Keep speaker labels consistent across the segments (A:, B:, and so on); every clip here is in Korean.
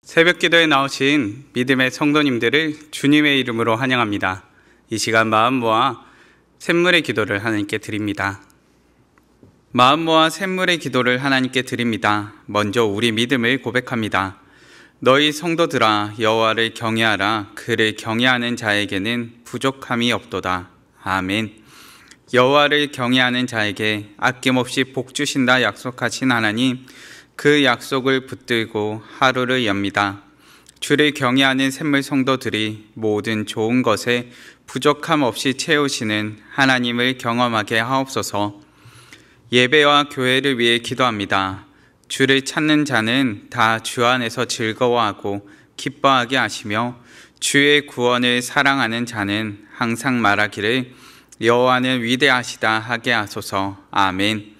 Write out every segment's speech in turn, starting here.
A: 새벽 기도에 나오신 믿음의 성도님들을 주님의 이름으로 환영합니다. 이 시간 마음 모아 샘물의 기도를 하나님께 드립니다. 마음 모아 샘물의 기도를 하나님께 드립니다. 먼저 우리 믿음을 고백합니다. 너희 성도들아 여호와를 경외하라. 그를 경외하는 자에게는 부족함이 없도다. 아멘. 여호와를 경외하는 자에게 아낌없이 복 주신다 약속하신 하나님, 그 약속을 붙들고 하루를 엽니다. 주를 경외하는 샘물 성도들이 모든 좋은 것에 부족함 없이 채우시는 하나님을 경험하게 하옵소서. 예배와 교회를 위해 기도합니다. 주를 찾는 자는 다 주 안에서 즐거워하고 기뻐하게 하시며, 주의 구원을 사랑하는 자는 항상 말하기를 여호와는 위대하시다 하게 하소서. 아멘.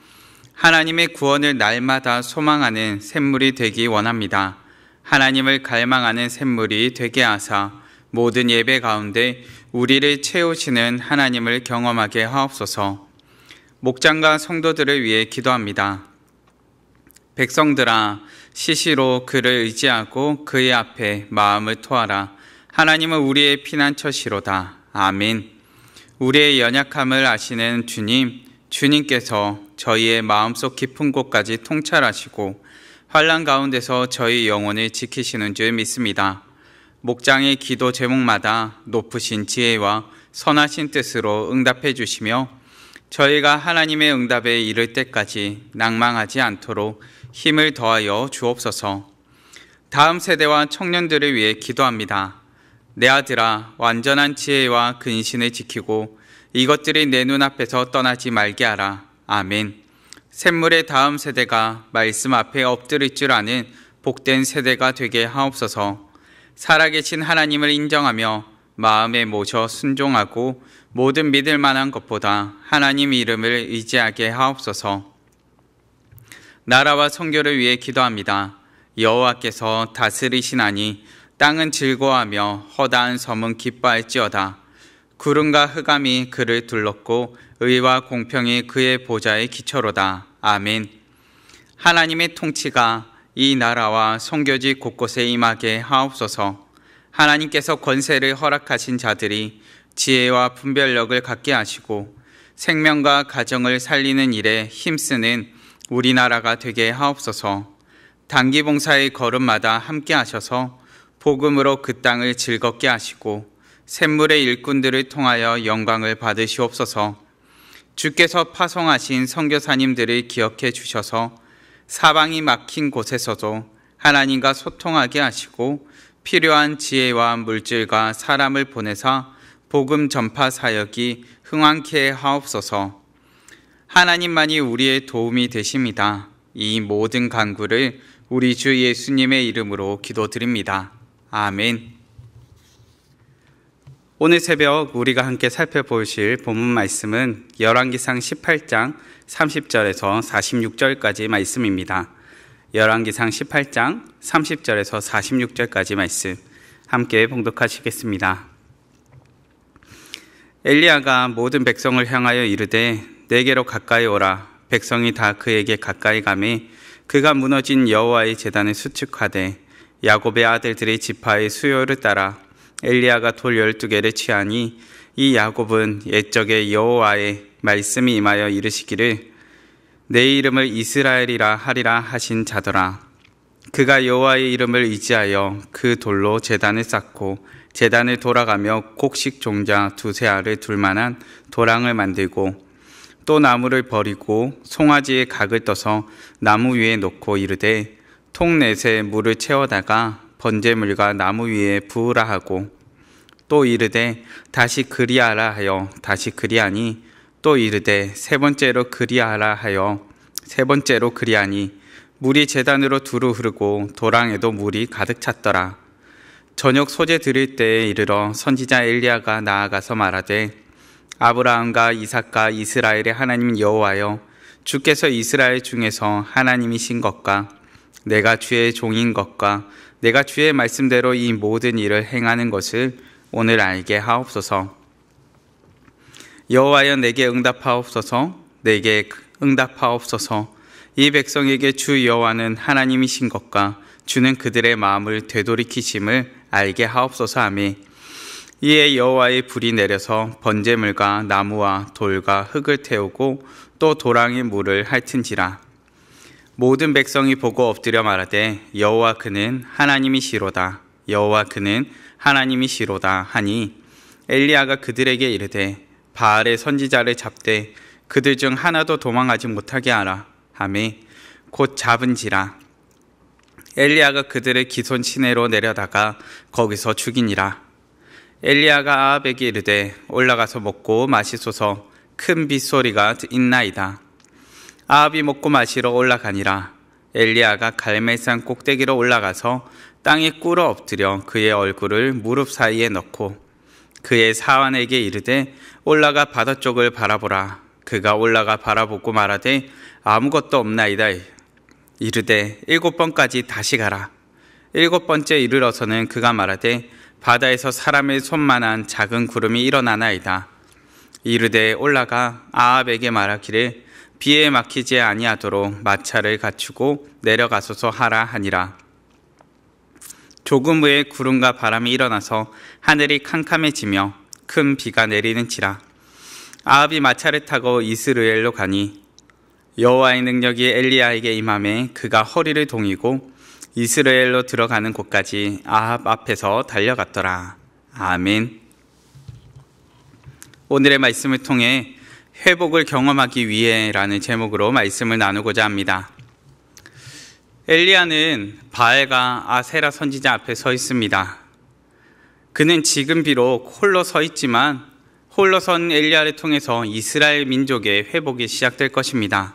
A: 하나님의 구원을 날마다 소망하는 샘물이 되기 원합니다. 하나님을 갈망하는 샘물이 되게 하사 모든 예배 가운데 우리를 채우시는 하나님을 경험하게 하옵소서. 목장과 성도들을 위해 기도합니다. 백성들아, 시시로 그를 의지하고 그의 앞에 마음을 토하라. 하나님은 우리의 피난처시로다. 아멘. 우리의 연약함을 아시는 주님께서 저희의 마음속 깊은 곳까지 통찰하시고 환난 가운데서 저희 영혼을 지키시는 줄 믿습니다. 목장의 기도 제목마다 높으신 지혜와 선하신 뜻으로 응답해 주시며, 저희가 하나님의 응답에 이를 때까지 낭망하지 않도록 힘을 더하여 주옵소서. 다음 세대와 청년들을 위해 기도합니다. 내 아들아, 완전한 지혜와 근신을 지키고 이것들이 내 눈앞에서 떠나지 말게 하라. 아멘. 샘물의 다음 세대가 말씀 앞에 엎드릴 줄 아는 복된 세대가 되게 하옵소서. 살아계신 하나님을 인정하며 마음에 모셔 순종하고 모든 믿을 만한 것보다 하나님 이름을 의지하게 하옵소서. 나라와 선교를 위해 기도합니다. 여호와께서 다스리시나니 땅은 즐거워하며 허다한 섬은 기뻐할지어다. 구름과 흑암이 그를 둘렀고 의와 공평이 그의 보좌의 기초로다. 아멘. 하나님의 통치가 이 나라와 선교지 곳곳에 임하게 하옵소서. 하나님께서 권세를 허락하신 자들이 지혜와 분별력을 갖게 하시고 생명과 가정을 살리는 일에 힘쓰는 우리나라가 되게 하옵소서. 단기 봉사의 걸음마다 함께 하셔서 복음으로 그 땅을 즐겁게 하시고 샘물의 일꾼들을 통하여 영광을 받으시옵소서. 주께서 파송하신 선교사님들을 기억해 주셔서 사방이 막힌 곳에서도 하나님과 소통하게 하시고 필요한 지혜와 물질과 사람을 보내사 복음 전파 사역이 흥왕케 하옵소서. 하나님만이 우리의 도움이 되십니다. 이 모든 간구를 우리 주 예수님의 이름으로 기도드립니다. 아멘. 오늘 새벽 우리가 함께 살펴보실 본문 말씀은 열왕기상 18장 30절에서 46절까지 말씀입니다. 열왕기상 18장 30절에서 46절까지 말씀 함께 봉독하시겠습니다. 엘리야가 모든 백성을 향하여 이르되 내게로 가까이 오라. 백성이 다 그에게 가까이 가매 그가 무너진 여호와의 제단을 수축하되 야곱의 아들들의 지파의 수요를 따라 엘리야가 돌 12개를 취하니 이 야곱은 옛적에 여호와의 말씀이 임하여 이르시기를 내 이름을 이스라엘이라 하리라 하신 자더라. 그가 여호와의 이름을 의지하여 그 돌로 제단을 쌓고 제단을 돌아가며 곡식 종자 2세 알을 둘 만한 도랑을 만들고 또 나무를 버리고 송아지의 각을 떠서 나무 위에 놓고 이르되 통 넷에 물을 채워다가 번제물과 나무 위에 부으라 하고 또 이르되 다시 그리하라 하여 다시 그리하니 또 이르되 세 번째로 그리하라 하여 세 번째로 그리하니 물이 제단으로 두루 흐르고 도랑에도 물이 가득 찼더라. 저녁 소재 드릴 때에 이르러 선지자 엘리야가 나아가서 말하되 아브라함과 이삭과 이스라엘의 하나님 여호와여, 주께서 이스라엘 중에서 하나님이신 것과 내가 주의 종인 것과 내가 주의 말씀대로 이 모든 일을 행하는 것을 오늘 알게 하옵소서. 여호와여 내게 응답하옵소서. 내게 응답하옵소서. 이 백성에게 주 여호와는 하나님이신 것과 주는 그들의 마음을 되돌이키심을 알게 하옵소서 하며 이에 여호와의 불이 내려서 번제물과 나무와 돌과 흙을 태우고 또 도랑의 물을 핥은지라. 모든 백성이 보고 엎드려 말하되 여호와 그는 하나님이시로다. 여호와 그는 하나님이시로다 하니 엘리야가 그들에게 이르되 바알의 선지자를 잡되 그들 중 하나도 도망하지 못하게 하라 하며 곧 잡은지라. 엘리야가 그들을 기손 시내로 내려다가 거기서 죽이니라. 엘리야가 아합에게 이르되 올라가서 먹고 마시소서. 큰 빗소리가 있나이다. 아합이 먹고 마시러 올라가니라. 엘리야가 갈멜산 꼭대기로 올라가서 땅에 꿇어 엎드려 그의 얼굴을 무릎 사이에 넣고 그의 사환에게 이르되 올라가 바다 쪽을 바라보라. 그가 올라가 바라보고 말하되 아무것도 없나이다. 이르되 7번까지 다시 가라. 7번째 이르러서는 그가 말하되 바다에서 사람의 손만한 작은 구름이 일어나나이다. 이르되 올라가 아합에게 말하기를 비에 막히지 아니하도록 마차를 갖추고 내려가소서 하라 하니라. 조금 후에 구름과 바람이 일어나서 하늘이 캄캄해지며 큰 비가 내리는지라. 아합이 마차를 타고 이스라엘로 가니 여호와의 능력이 엘리야에게 임하매 그가 허리를 동이고 이스라엘로 들어가는 곳까지 아합 앞에서 달려갔더라. 아멘. 오늘의 말씀을 통해 회복을 경험하기 위해라는 제목으로 말씀을 나누고자 합니다. 엘리야는 바알과 아세라 선지자 앞에 서 있습니다. 그는 지금 비록 홀로 서 있지만 홀로 선 엘리야를 통해서 이스라엘 민족의 회복이 시작될 것입니다.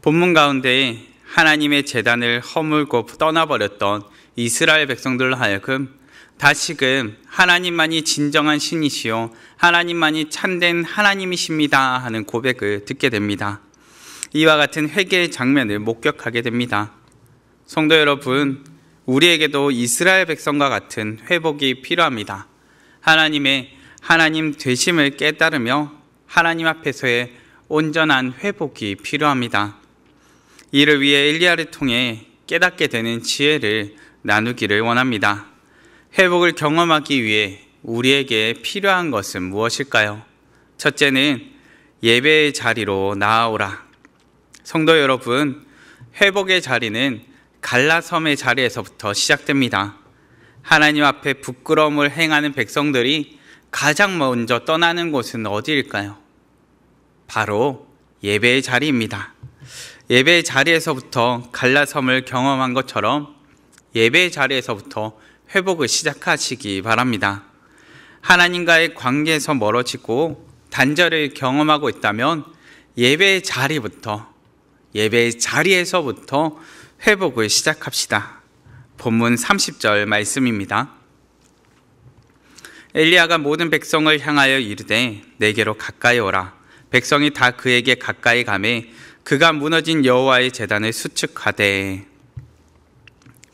A: 본문 가운데 하나님의 제단을 허물고 떠나버렸던 이스라엘 백성들로 하여금 다시금 하나님만이 진정한 신이시요 하나님만이 참된 하나님이십니다 하는 고백을 듣게 됩니다. 이와 같은 회개의 장면을 목격하게 됩니다. 성도 여러분, 우리에게도 이스라엘 백성과 같은 회복이 필요합니다. 하나님 되심을 깨달으며 하나님 앞에서의 온전한 회복이 필요합니다. 이를 위해 엘리야를 통해 깨닫게 되는 지혜를 나누기를 원합니다. 회복을 경험하기 위해 우리에게 필요한 것은 무엇일까요? 첫째는 예배의 자리로 나아오라. 성도 여러분, 회복의 자리는 갈라섬의 자리에서부터 시작됩니다. 하나님 앞에 부끄러움을 행하는 백성들이 가장 먼저 떠나는 곳은 어디일까요? 바로 예배의 자리입니다. 예배의 자리에서부터 갈라섬을 경험한 것처럼 예배의 자리에서부터 회복을 시작하시기 바랍니다. 하나님과의 관계에서 멀어지고 단절을 경험하고 있다면 예배의 자리에서부터 회복을 시작합시다. 본문 30절 말씀입니다. 엘리야가 모든 백성을 향하여 이르되 내게로 가까이 오라. 백성이 다 그에게 가까이 가매 그가 무너진 여호와의 제단을 수축하되.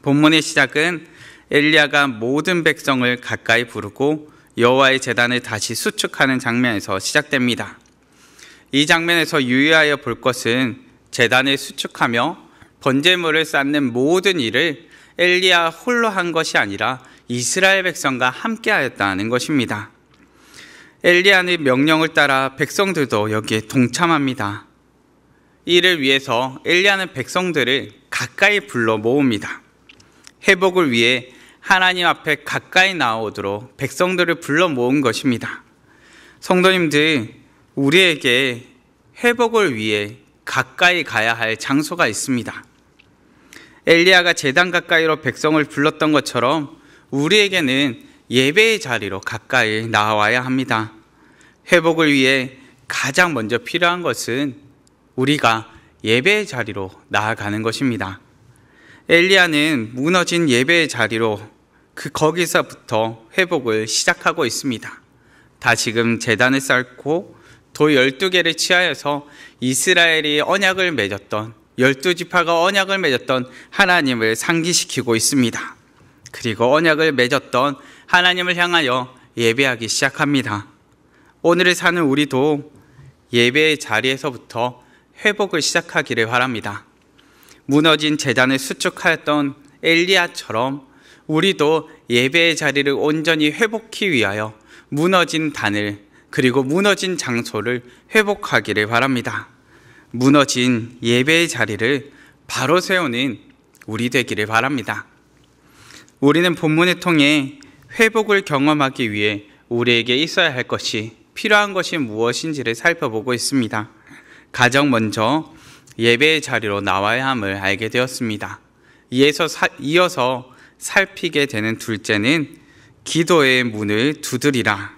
A: 본문의 시작은 엘리야가 모든 백성을 가까이 부르고 여호와의 제단을 다시 수축하는 장면에서 시작됩니다. 이 장면에서 유의하여 볼 것은 제단을 수축하며 번제물을 쌓는 모든 일을 엘리야 홀로 한 것이 아니라 이스라엘 백성과 함께 하였다는 것입니다. 엘리야의 명령을 따라 백성들도 여기에 동참합니다. 이를 위해서 엘리야는 백성들을 가까이 불러 모읍니다. 회복을 위해 하나님 앞에 가까이 나오도록 백성들을 불러 모은 것입니다. 성도님들, 우리에게 회복을 위해 가까이 가야 할 장소가 있습니다. 엘리야가 제단 가까이로 백성을 불렀던 것처럼 우리에게는 예배의 자리로 가까이 나와야 합니다. 회복을 위해 가장 먼저 필요한 것은 우리가 예배의 자리로 나아가는 것입니다. 엘리야는 무너진 예배의 자리로 거기서부터 회복을 시작하고 있습니다. 다시금 제단을 쌓고 도 12개를 취하여서 이스라엘이 언약을 맺었던 12지파가 언약을 맺었던 하나님을 상기시키고 있습니다. 그리고 언약을 맺었던 하나님을 향하여 예배하기 시작합니다. 오늘을 사는 우리도 예배의 자리에서부터 회복을 시작하기를 바랍니다. 무너진 제단을 수축하였던 엘리야처럼 우리도 예배의 자리를 온전히 회복하기 위하여 무너진 단을 그리고 무너진 장소를 회복하기를 바랍니다. 무너진 예배의 자리를 바로 세우는 우리 되기를 바랍니다. 우리는 본문을 통해 회복을 경험하기 위해 우리에게 있어야 할 것이 필요한 것이 무엇인지를 살펴보고 있습니다. 가장 먼저 예배의 자리로 나와야 함을 알게 되었습니다. 이어서 살피게 되는 둘째는 기도의 문을 두드리라.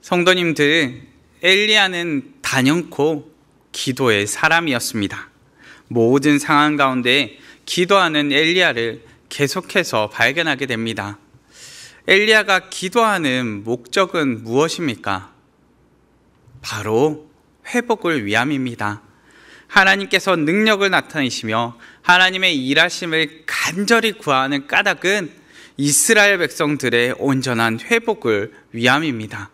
A: 성도님들, 엘리야는 단연코 기도의 사람이었습니다. 모든 상황 가운데 기도하는 엘리야를 계속해서 발견하게 됩니다. 엘리야가 기도하는 목적은 무엇입니까? 바로 회복을 위함입니다. 하나님께서 능력을 나타내시며 하나님의 일하심을 간절히 구하는 까닭은 이스라엘 백성들의 온전한 회복을 위함입니다.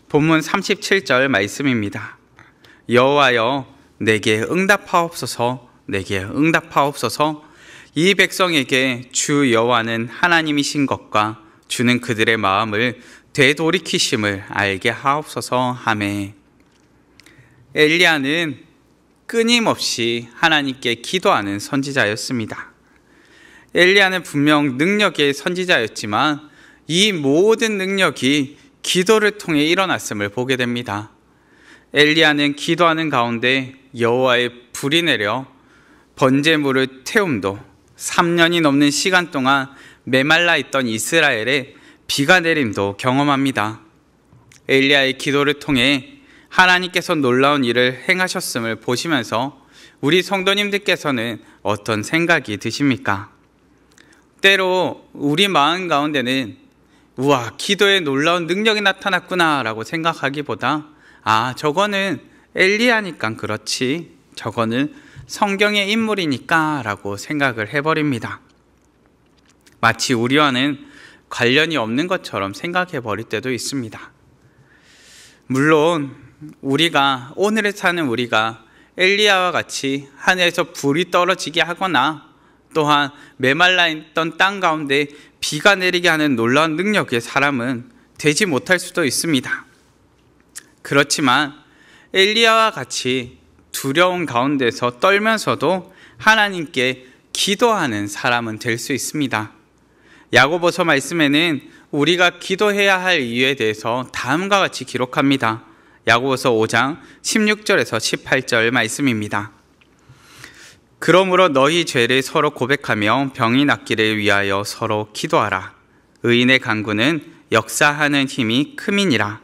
A: 본문 37절 말씀입니다. 여호와여 내게 응답하옵소서, 내게 응답하옵소서. 이 백성에게 주 여호와는 하나님이신 것과 주는 그들의 마음을 되돌이키심을 알게 하옵소서 하매. 엘리야는 끊임없이 하나님께 기도하는 선지자였습니다. 엘리야는 분명 능력의 선지자였지만 이 모든 능력이 기도를 통해 일어났음을 보게 됩니다. 엘리야는 기도하는 가운데 여호와의 불이 내려 번제물을 태움도 3년이 넘는 시간 동안 메말라 있던 이스라엘에 비가 내림도 경험합니다. 엘리야의 기도를 통해 하나님께서 놀라운 일을 행하셨음을 보시면서 우리 성도님들께서는 어떤 생각이 드십니까? 때로 우리 마음 가운데는 우와, 기도에 놀라운 능력이 나타났구나 라고 생각하기보다 저거는 엘리야니까 그렇지, 저거는 성경의 인물이니까 라고 생각을 해버립니다. 마치 우리와는 관련이 없는 것처럼 생각해 버릴 때도 있습니다. 물론 오늘에 사는 우리가 엘리야와 같이 하늘에서 불이 떨어지게 하거나 또한 메말라 있던 땅 가운데 비가 내리게 하는 놀라운 능력의 사람은 되지 못할 수도 있습니다. 그렇지만 엘리야와 같이 두려운 가운데서 떨면서도 하나님께 기도하는 사람은 될 수 있습니다. 야고보서 말씀에는 우리가 기도해야 할 이유에 대해서 다음과 같이 기록합니다. 야고보서 5장 16절에서 18절 말씀입니다. 그러므로 너희 죄를 서로 고백하며 병이 낫기를 위하여 서로 기도하라. 의인의 간구는 역사하는 힘이 큼이니라.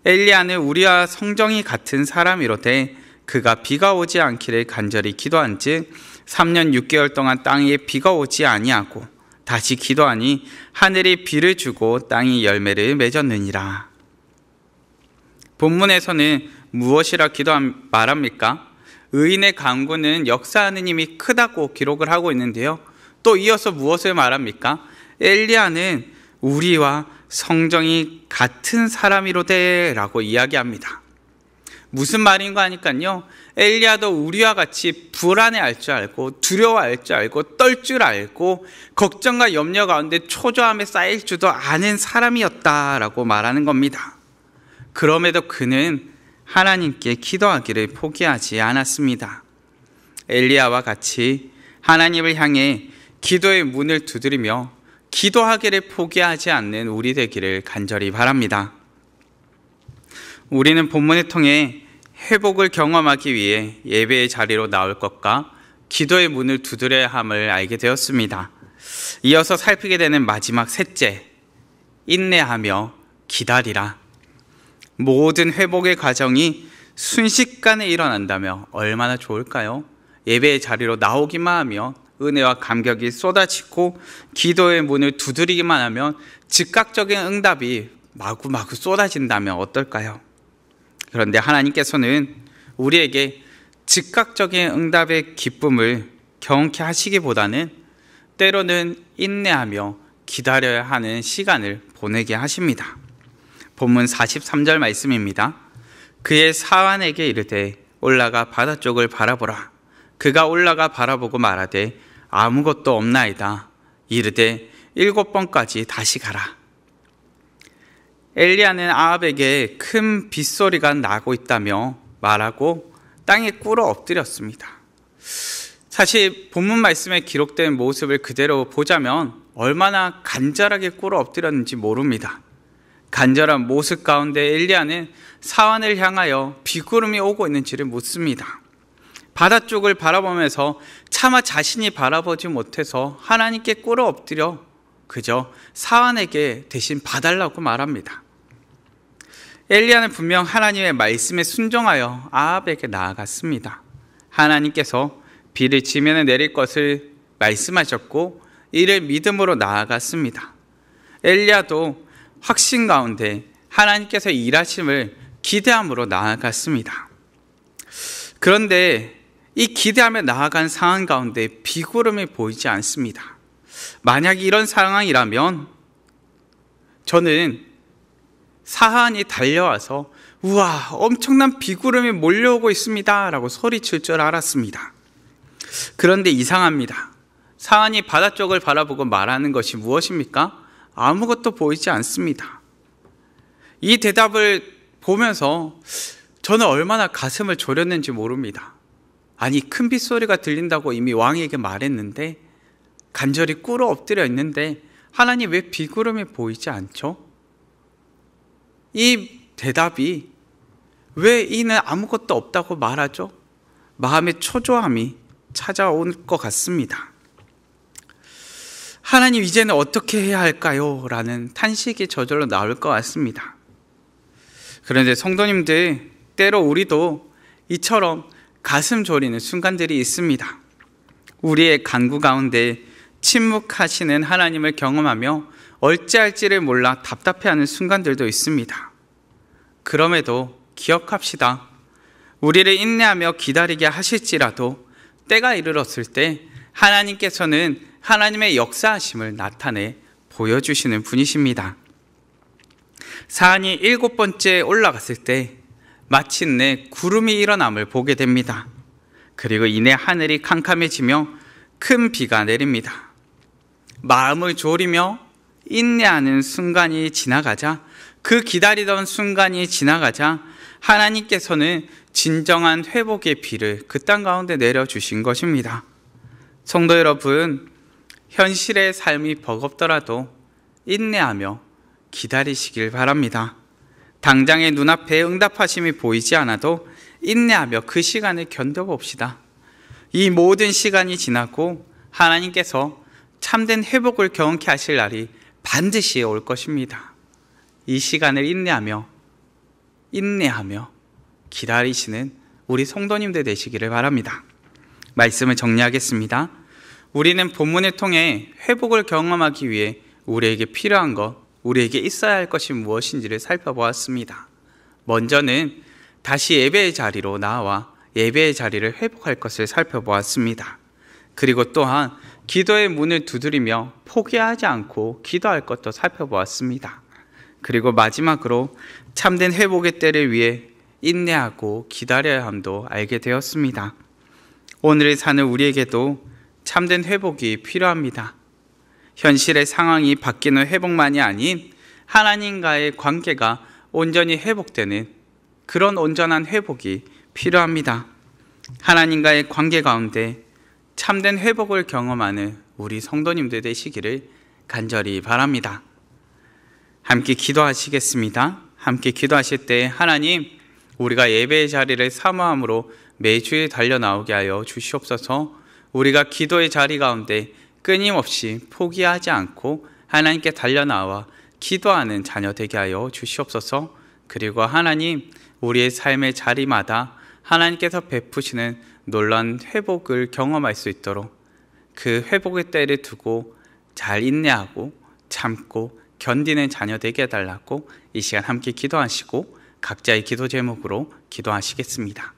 A: 엘리야는 우리와 성정이 같은 사람이로되 그가 비가 오지 않기를 간절히 기도한즉 3년 6개월 동안 땅에 비가 오지 아니하고 다시 기도하니 하늘이 비를 주고 땅이 열매를 맺었느니라. 본문에서는 무엇이라 말합니까? 의인의 간구는 역사하는 힘이 크다고 기록을 하고 있는데요. 또 이어서 무엇을 말합니까? 엘리야는 우리와 성정이 같은 사람이로되 라고 이야기합니다. 무슨 말인가 하니까요, 엘리야도 우리와 같이 불안해할 줄 알고 두려워할 줄 알고 떨 줄 알고 걱정과 염려 가운데 초조함에 쌓일 줄도 아는 사람이었다라고 말하는 겁니다. 그럼에도 그는 하나님께 기도하기를 포기하지 않았습니다. 엘리야와 같이 하나님을 향해 기도의 문을 두드리며 기도하기를 포기하지 않는 우리 되기를 간절히 바랍니다. 우리는 본문을 통해 회복을 경험하기 위해 예배의 자리로 나올 것과 기도의 문을 두드려야 함을 알게 되었습니다. 이어서 살피게 되는 마지막 셋째, 인내하며 기다리라. 모든 회복의 과정이 순식간에 일어난다며 얼마나 좋을까요? 예배의 자리로 나오기만 하면 은혜와 감격이 쏟아지고 기도의 문을 두드리기만 하면 즉각적인 응답이 마구마구 쏟아진다면 어떨까요? 그런데 하나님께서는 우리에게 즉각적인 응답의 기쁨을 경험케 하시기보다는 때로는 인내하며 기다려야 하는 시간을 보내게 하십니다. 본문 43절 말씀입니다. 그의 사환에게 이르되 올라가 바다 쪽을 바라보라. 그가 올라가 바라보고 말하되 아무것도 없나이다. 이르되 7번까지 다시 가라. 엘리야는 아합에게 큰 빗소리가 나고 있다며 말하고 땅에 꿇어 엎드렸습니다. 사실 본문 말씀에 기록된 모습을 그대로 보자면 얼마나 간절하게 꿇어 엎드렸는지 모릅니다. 간절한 모습 가운데 엘리야는 사환을 향하여 비구름이 오고 있는지를 묻습니다. 바다 쪽을 바라보면서 차마 자신이 바라보지 못해서 하나님께 꿇어 엎드려 그저 사환에게 대신 봐달라고 말합니다. 엘리야는 분명 하나님의 말씀에 순종하여 아합에게 나아갔습니다. 하나님께서 비를 지면에 내릴 것을 말씀하셨고 이를 믿음으로 나아갔습니다. 엘리야도 확신 가운데 하나님께서 일하심을 기대함으로 나아갔습니다. 그런데 이 기대함에 나아간 상황 가운데 비구름이 보이지 않습니다. 만약 이런 상황이라면 저는 사환이 달려와서 우와, 엄청난 비구름이 몰려오고 있습니다 라고 소리칠 줄 알았습니다. 그런데 이상합니다. 사환이 바다 쪽을 바라보고 말하는 것이 무엇입니까? 아무것도 보이지 않습니다. 이 대답을 보면서 저는 얼마나 가슴을 졸였는지 모릅니다. 아니, 큰 빗소리가 들린다고 이미 왕에게 말했는데 간절히 꿇어 엎드려 있는데 하나님 왜 비구름이 보이지 않죠? 이 대답이 왜 이는 아무것도 없다고 말하죠? 마음의 초조함이 찾아올 것 같습니다. 하나님, 이제는 어떻게 해야 할까요? 라는 탄식이 저절로 나올 것 같습니다. 그런데 성도님들, 때로 우리도 이처럼 가슴 졸이는 순간들이 있습니다. 우리의 간구 가운데 침묵하시는 하나님을 경험하며 어찌할지를 몰라 답답해하는 순간들도 있습니다. 그럼에도 기억합시다. 우리를 인내하며 기다리게 하실지라도 때가 이르렀을 때 하나님께서는 하나님의 역사하심을 나타내 보여주시는 분이십니다. 사안이 7번째 올라갔을 때 마침내 구름이 일어남을 보게 됩니다. 그리고 이내 하늘이 캄캄해지며 큰 비가 내립니다. 마음을 졸이며 인내하는 순간이 지나가자, 그 기다리던 순간이 지나가자 하나님께서는 진정한 회복의 비를 그 땅 가운데 내려주신 것입니다. 성도 여러분, 현실의 삶이 버겁더라도 인내하며 기다리시길 바랍니다. 당장의 눈앞에 응답하심이 보이지 않아도 인내하며 그 시간을 견뎌봅시다. 이 모든 시간이 지나고 하나님께서 참된 회복을 경험케 하실 날이 반드시 올 것입니다. 이 시간을 인내하며 기다리시는 우리 성도님들 되시기를 바랍니다. 말씀을 정리하겠습니다. 우리는 본문을 통해 회복을 경험하기 위해 우리에게 필요한 것, 우리에게 있어야 할 것이 무엇인지를 살펴보았습니다. 먼저는 다시 예배의 자리로 나와 예배의 자리를 회복할 것을 살펴보았습니다. 그리고 또한 기도의 문을 두드리며 포기하지 않고 기도할 것도 살펴보았습니다. 그리고 마지막으로 참된 회복의 때를 위해 인내하고 기다려야 함도 알게 되었습니다. 오늘을 사는 우리에게도 참된 회복이 필요합니다. 현실의 상황이 바뀌는 회복만이 아닌 하나님과의 관계가 온전히 회복되는 그런 온전한 회복이 필요합니다. 하나님과의 관계 가운데 참된 회복을 경험하는 우리 성도님들 되시기를 간절히 바랍니다. 함께 기도하시겠습니다. 함께 기도하실 때 하나님, 우리가 예배의 자리를 사모함으로 매주에 달려나오게 하여 주시옵소서. 우리가 기도의 자리 가운데 끊임없이 포기하지 않고 하나님께 달려나와 기도하는 자녀 되게 하여 주시옵소서. 그리고 하나님, 우리의 삶의 자리마다 하나님께서 베푸시는 놀라운 회복을 경험할 수 있도록 그 회복의 때를 두고 잘 인내하고 참고 견디는 자녀 되게 해달라고 이 시간 함께 기도하시고 각자의 기도 제목으로 기도하시겠습니다.